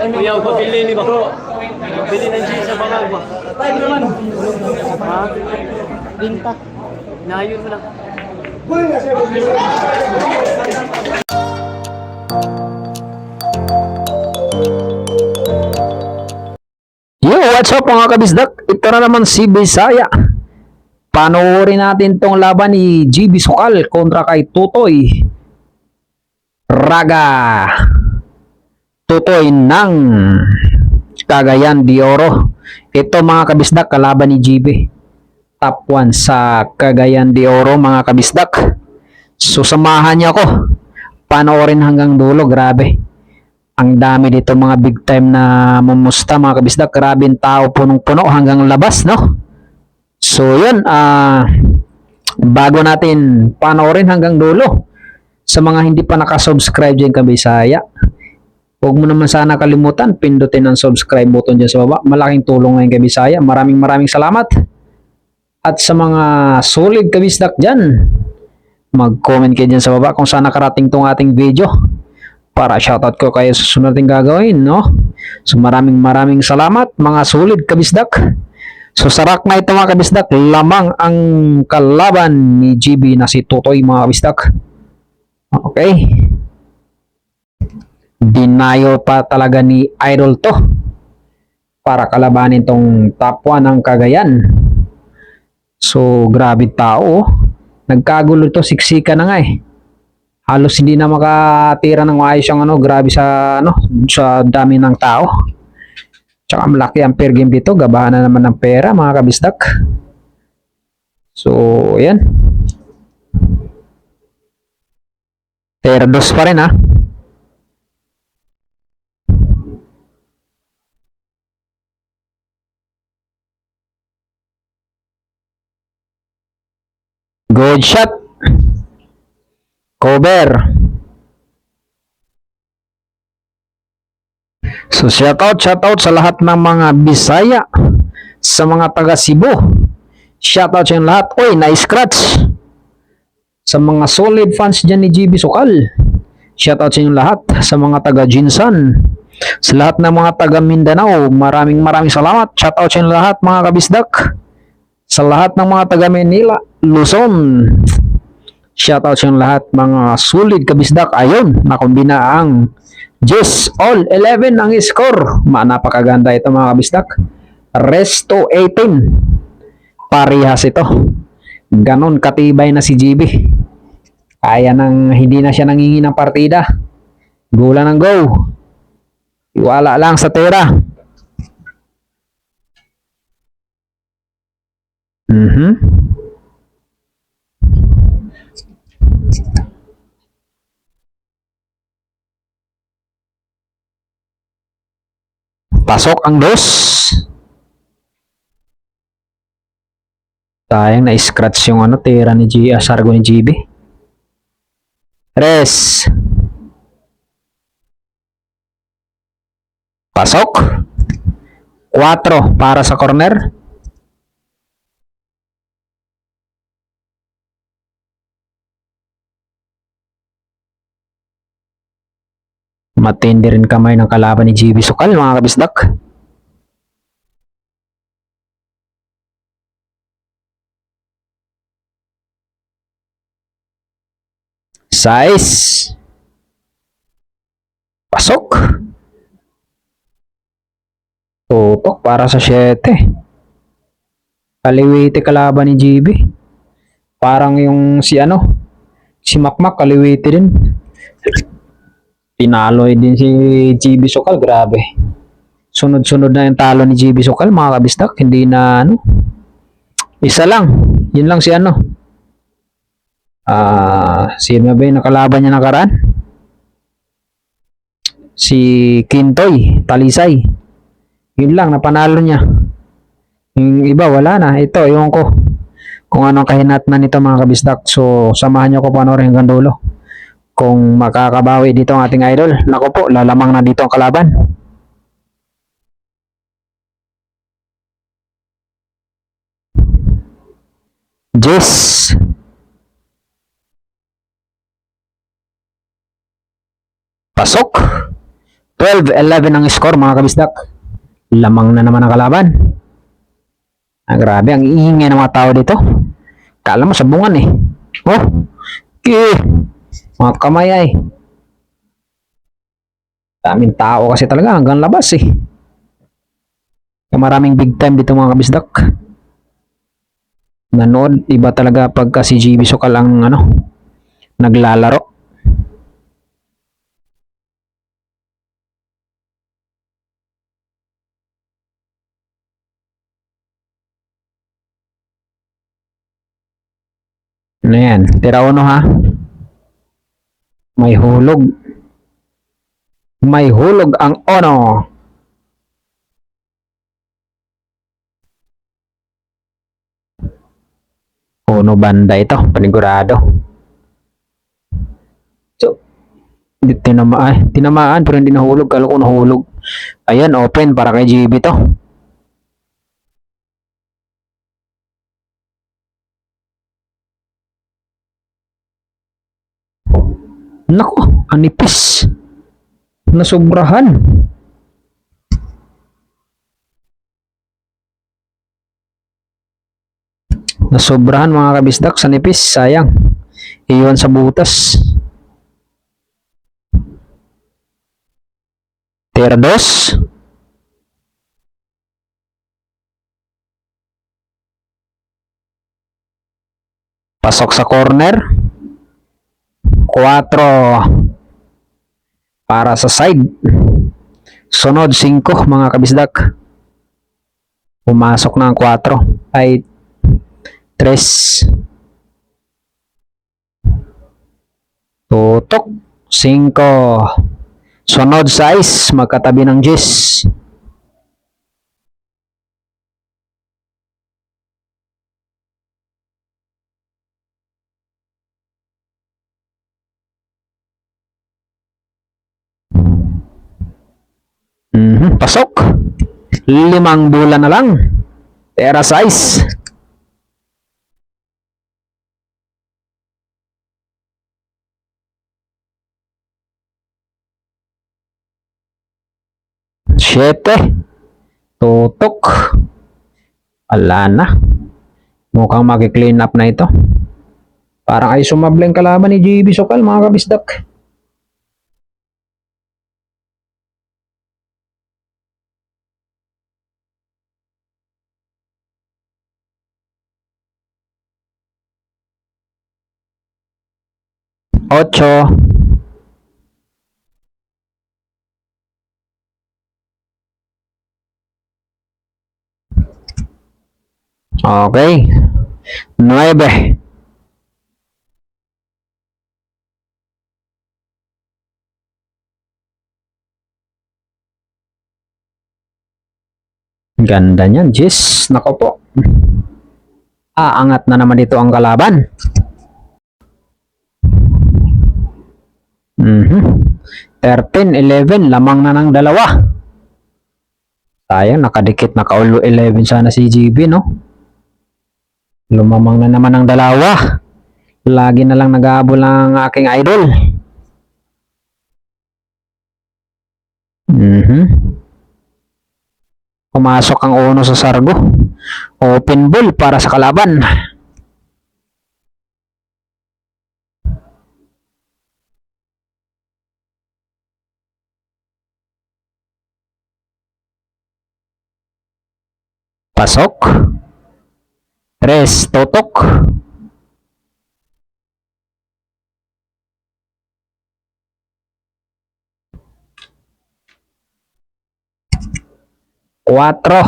Kuya, pabili ni ba? Pabili ng cheese sa bangag ba? Tayo naman. Ha? Binta. Naayun mo lang. Yo, what's up mga kabisdak? Ito na naman si Bisaya. Panoorin natin tong laban ni GB Sukal kontra kay Tutoy Raga. Tutoy ng Cagayan de Oro. Ito mga kabisdak, kalaban ni GB. Top 1 sa Cagayan de Oro mga kabisdak. So samahan niyo ako. Panoorin hanggang dulo, grabe. Ang dami dito mga big time na mamusta mga kabisdak. Grabe yung tao, punong-puno hanggang labas, no? So yun, bago natin panoorin hanggang dulo, sa mga hindi pa nakasubscribe dyan kabisaya, huwag mo naman sana kalimutan, pindutin ang subscribe button dyan sa baba. Malaking tulong ngayon kabisaya. Maraming salamat. At sa mga solid kabisdak dyan, mag-comment kayo dyan sa baba kung saan nakarating tong ating video, para shoutout ko kayo sa susunod natin gagawin, no? So maraming salamat mga solid kabisdak. So sarak na ito mga kabisdak, lamang ang kalaban ni GB na si Tutoy mga kabisdak. Okay. Dinayo pa talaga ni Idol to para kalabanin tong top 1 ng Cagayan. So grabe tao, nagkagulo to, siksika na nga eh. Halos hindi na makatira ng maayos yung grabe sa sa dami ng tao. Tsaka malaki ang per game dito, gabahan na naman ng pera mga kabisdak. So, ayan. Terdos pa rin ha. Good shot. Cover. So shoutout sa lahat ng mga Bisaya, sa mga taga Cebu. Shoutout sa yung lahat. Oy, na-scratch. Sa mga solid fans dyan ni GB Sukal. Shoutout sa yung lahat. Sa mga taga Jinsan. Sa lahat ng mga taga Mindanao, maraming salamat. Shoutout sa yung lahat mga kabisdak. Sa lahat ng mga taga Manila, Luzon. Shoutout sa yung lahat mga solid kabisdak. Ayun, nakumbina ang Just all 11 ang score. Napakaganda ito mga kabisdak. Resto 18. Parehas ito. Ganon katibay na si GB. Kaya nang hindi na siya nangingi ng partida. Go lang ng go. Iwala lang sa tera. Pasok ang dos. Sayang na-scratch yung tira ni Sargo ni GB. Res. Pasok. 4 para sa corner. Matindi rin kamay ng kalaban ni GB Sukal mga kabisdak. Size. Pasok. Tutok para sa 7. Kaliwiti kalaban ni GB. Parang yung si Makmak kaliwiti din. Pinaloy din si GB Sukal, grabe. Sunod-sunod na yung talo ni GB Sukal mga kabisdak, hindi na isa lang. Yun lang si sino ba yung nakalaban niya nakaraan? Si Kintoy, Talisay. Yun lang, napanalo niya. Yung iba, wala na. Ito, yung ko. Kung anong kahinatnan nito mga kabisdak. So, samahan niyo ko panoorin hanggang dulo. Kung makakabawi dito ang ating idol. Naku po, lalamang na dito ang kalaban. Jess. Pasok. 12-11 ang score mga kabisdak. Lamang na naman ang kalaban. Grabe, ang iingay ng mga tao dito. Kala mo sabungan eh. Oh, mga kamay ay. Daming tao kasi talaga hanggang labas eh. Maraming big time dito mga kabisdak. Nanood, iba talaga pagka si GB Sokal ang naglalaro. Ano yan? Tira uno ha. May hulog. May hulog ang ono. Uno banda ito. Panigurado. So, tinamaan pero hindi nahulog. Kala ko nahulog. Ayan, open para kay GB to. Nako, anipis. Nasobrahan. Nasobrahan mga kabisdak sa nipis. Sayang. Iwan sa butas. Tira dos. Pasok sa corner. 4 para sa side. Sunod 5 mga kabisdak. Pumasok na ang 4 ay 3. Tutok 5. Sunod 6 magkatabi ng 10. Pasok. 5 bola na lang. Tera size. Siyete. Tutok. Ala na. Mukhang maki-clean up na ito. Parang ay sumableng kalaban ni GB Sokal mga kabisdak. Ocho. Okay. 9. Ganda niyan, Jis. Nako po. Aangat na naman dito ang kalaban. 13-11. Lamang na ng dalawa. Sayang, nakadikit. Nakaulo 11 sana si GB, no? Lumamang na naman ang dalawa. Lagi na lang nag-aabol ang aking idol. Pumasok ang uno sa sargo. Open ball para sa kalaban. Pasok. 3. Tutok. Cuatro.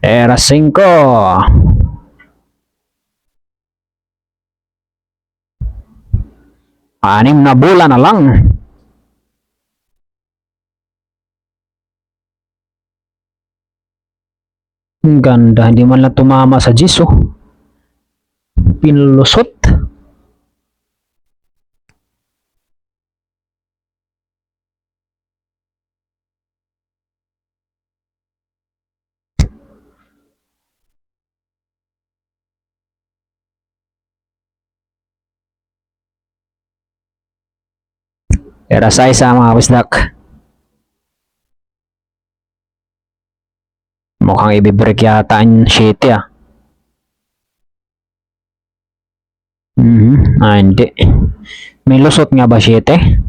Era 5. 6 na bola na lang. Ang ganda, hindi man lang tumama sa Jis, oh. Pinulusot. Era size mga kabisdak. Mukhang ibibreak yata ang shitty ah. Hindi. May lusot nga ba shitty?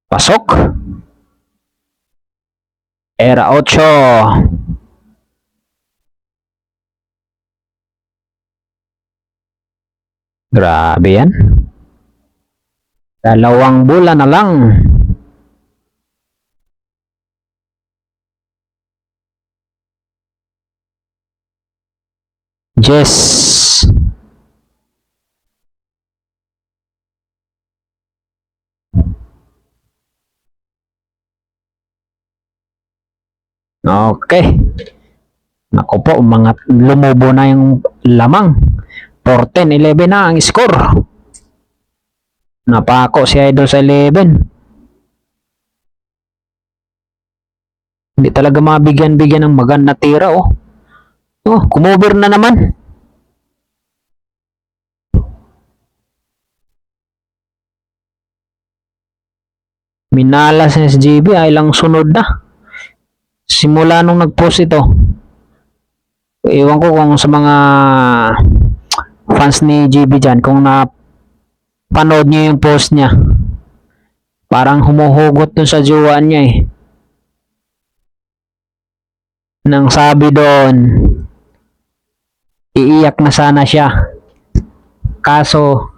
Pasok. Era 8. Grabe yan. 2 bulan na lang. Yes. Okay. Nako po, mga lumubo na yung lamang. 14-11 na ang score. Napako si Idol sa 11. Hindi talaga mabigyan-bigyan ng maganda tira oh. Oh, kumover na naman. Minalas ni SGB ay lang sunod na. Simula nung nag-post ito. Ewan ko kung sa mga fans ni GB dyan, kung napanood nyo yung post niya. Parang humuhugot dun sa jowa niya eh. Nang sabi doon, iiyak na sana siya. Kaso,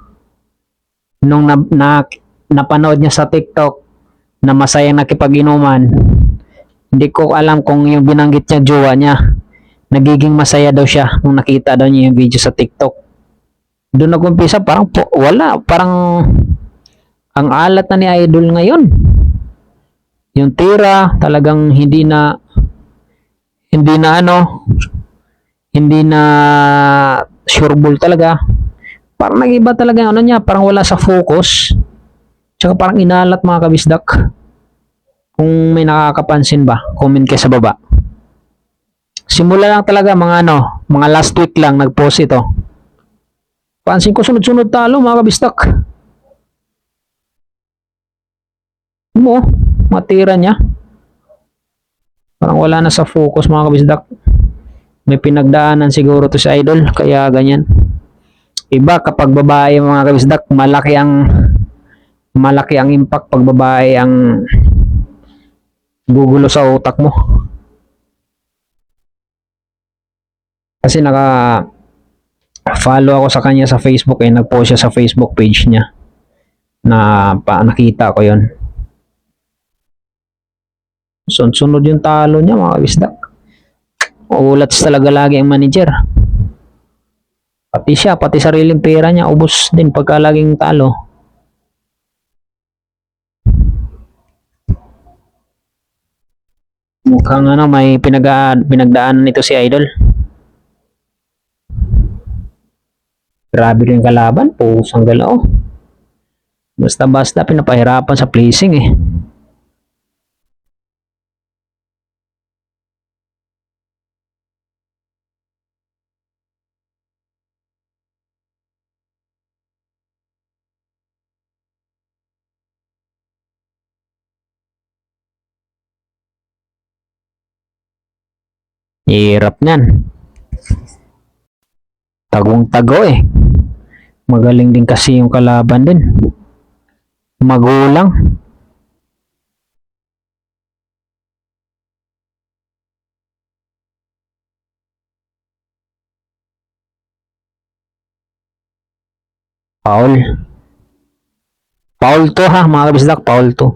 nung napanood niya sa TikTok na masayang nakipag-inuman, hindi ko alam kung yung binanggit niya jowa niya, nagiging masaya daw siya nung nakita daw niya yung video sa TikTok. Doon nag-umpisa, parang wala, parang ang alat na ni Idol ngayon. Yung tira, talagang hindi na sureball talaga. Parang nag-iba talaga yung ano niya, parang wala sa focus. Tsaka parang inalat mga kabisdak. Kung may nakakapansin ba, comment kayo sa baba. Simula lang talaga mga last week lang nag-post ito. Pansin ko sunod-sunod talo mga kabisdak. Mo, matira niya. Parang wala na sa focus mga kabisdak. May pinagdaanan siguro to si Idol, kaya ganyan. Iba kapag babae mga kabisdak, malaki ang impact pag babae ang gugulo sa utak mo. Kasi follow ako sa kanya sa Facebook eh, nag-post siya sa Facebook page niya na nakita ko yon. Sunod yung talo niya mga kabisdak. Ulats talaga lagi ang manager. Pati siya, pati sariling pera niya, ubos din pagka laging talo. Mukhang may pinagdaanan nito si Idol. Grabe rin kalaban, pusang galaw. Basta-basta pinapahirapan sa placing eh. Hirap niyan. Tagong-tago eh. Magaling din kasi yung kalaban din. Magulang. Foul. Foul to ha, mga kabisdak, foul to.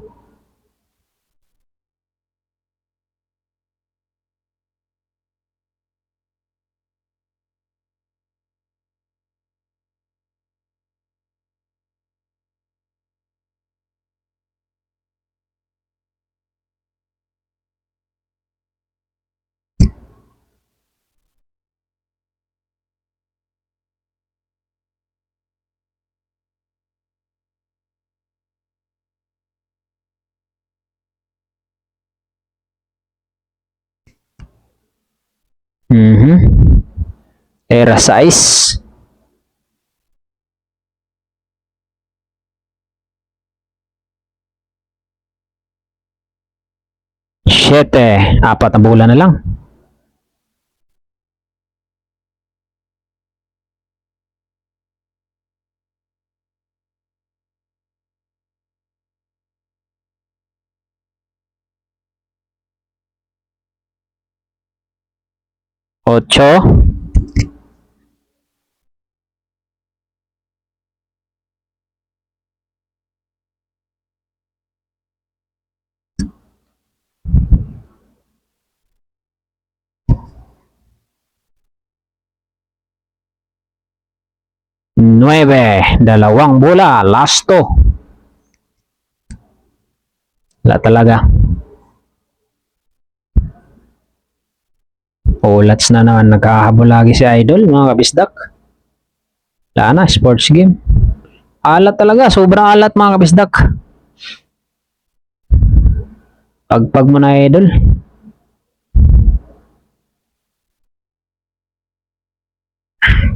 Era 6. Siyete. Apat na bola na lang. Ocho. Nueve. Dalawang bola. Lasto. Wala talaga. Ulats na naman. Nagkahabol lagi si Idol, mga kabisdak. Wala na. Sports game. Alat talaga. Sobrang alat, mga kabisdak. Pagpag mo na, Idol.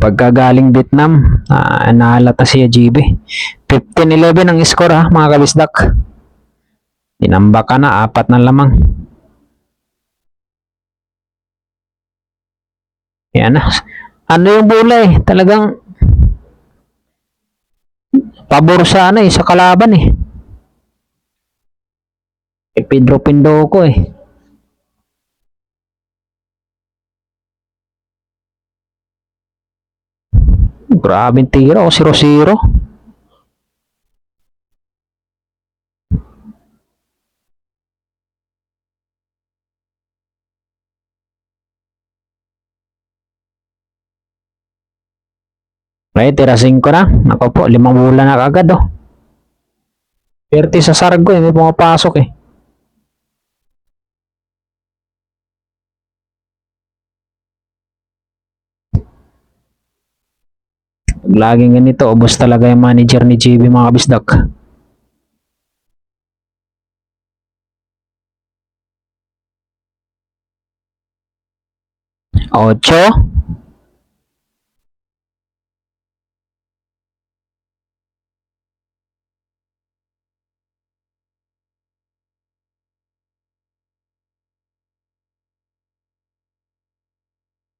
Pagkagaling Vietnam, naalata siya GB. 15-11 ang score, ha, mga kabisdak. Inamba ka na, 4 na lamang. Yan na. Ano yung bola eh? Talagang pabor sa ano eh, sa kalaban eh. Pedro Pindoco eh. Grabing tira o 0-0. Right, tira 5 na. Ako po, 5 bola na kagad oh. 30 sa Sargo eh, may pumapasok eh. Pag laging ganito, ubos talaga yung manager ni JB, mga kabisdak. Ocho.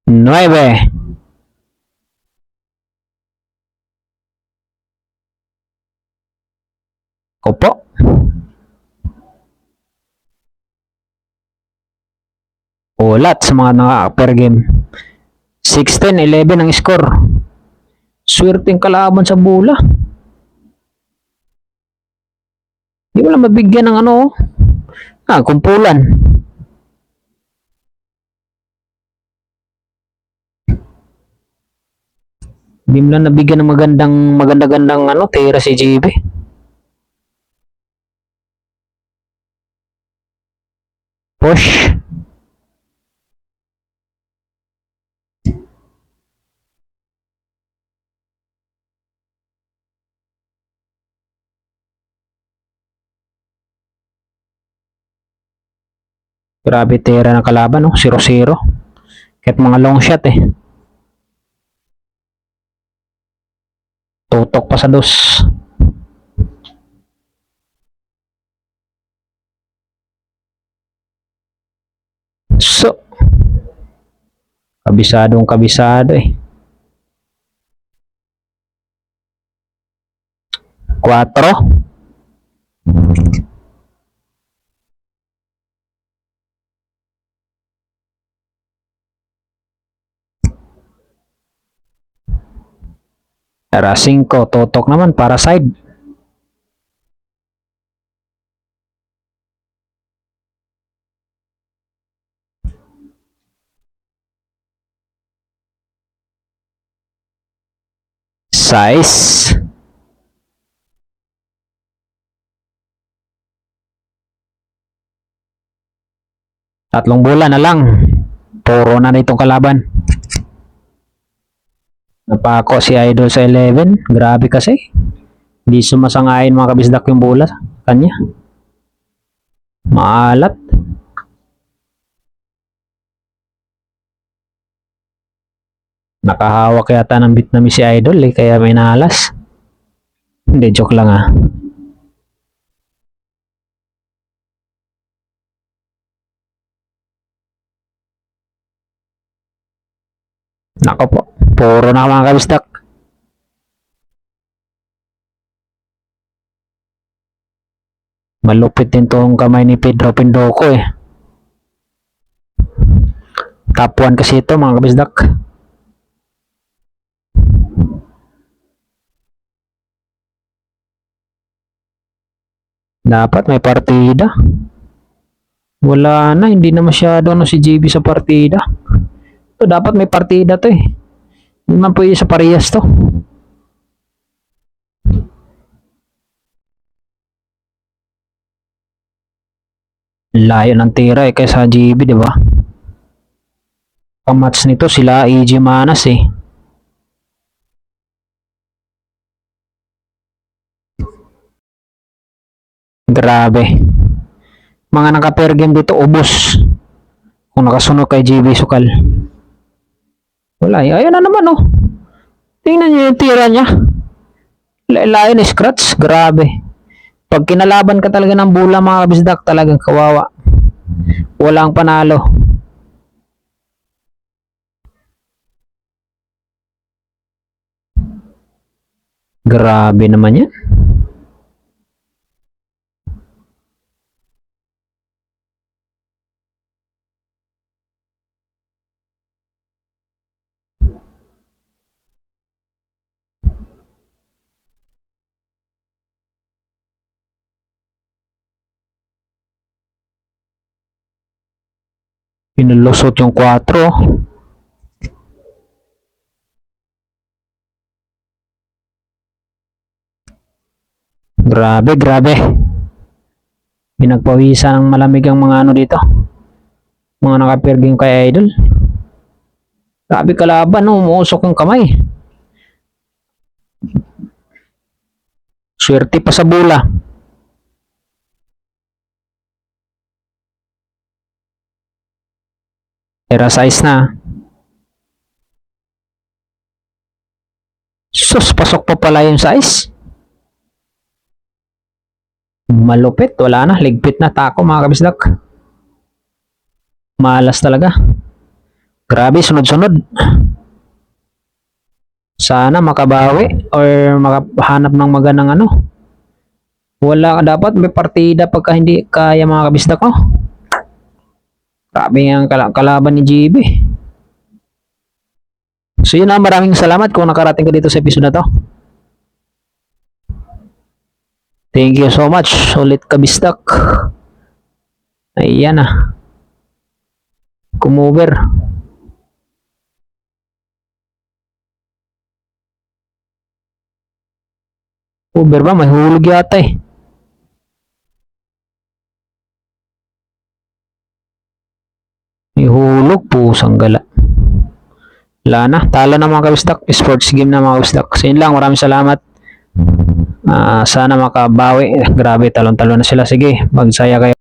Nueve. Opo. Ulat sa mga naka-per game. 16-11 ang score. Swerteng kalaban sa bola. Hindi mo lang mabigyan ng ano. Kumpulan. Hindi mo lang nabigyan ng maganda-gandang ano, tira si JB. Push. Grabe tira ng kalaban, no? 0-0. Kahit mga long shot eh. Tutok pa sa dos. So, kabisado eh. 4. Era 5, tutok naman para side. Size. Tatlong bola na lang. Puro na itong kalaban. Napako si Idol sa 11. Grabe kasi. Hindi sumasangayin, mga kabisdak, yung bola kanya. Maalat. Nakahawak yata ng Vietnamese si Idol eh, kaya may nalas. Hindi, joke lang ah. Nako po, puro na mga kabisdak. Malupit din tong kamay ni Pedro Pindoco eh. Top 1 kasi ito mga kabisdak. Dapat may partida. Wala na, hindi na masyado si JB sa partida. Ito dapat may partida to eh. Hindi man pwede sa parehas to. Layo ng tira eh kaysa JB, di ba? Kamats nito sila AJ Manas eh. Grabe. Mga naka-pair game dito, ubos. Kung nakasunod kay JB Sukal. Wala eh. Ayun na naman oh. Tingnan nyo yung tira niya. Layo ni scratch. Grabe. Pag kinalaban ka talaga ng bola mga kabisdak, talagang kawawa. Walang panalo. Grabe naman yan. Pinulusot yung 4. Grabe, grabe. Pinagpawisan ng malamig ang mga ano dito. Mga nakapirging kay Idol. Grabe kalaban, no? Umuusok yung kamay. Swerte pa sa bola. Era size na. Sus, pasok pa pala yung size. Malupit, wala na. Ligpit na tako mga kabisdak. Malas talaga. Grabe, sunod-sunod. Sana makabawi or makahanap ng magandang ano. Wala, dapat may partida pagka hindi kaya mga kabisdak ko. Grabe ang kalaban ni GB. So yun na, maraming salamat kung nakarating ka dito sa episode na to. Thank you so much. Ulit kabisdak. Ayan na. Kumover. Over ba? May hulog yata eh. May hulog, pusang gala. Wala na, talo na mga kabisdak. Sports game na mga kabisdak. So yun lang, maraming salamat. Sana makabawi. Grabe, talon-talon na sila. Sige, magsaya kayo.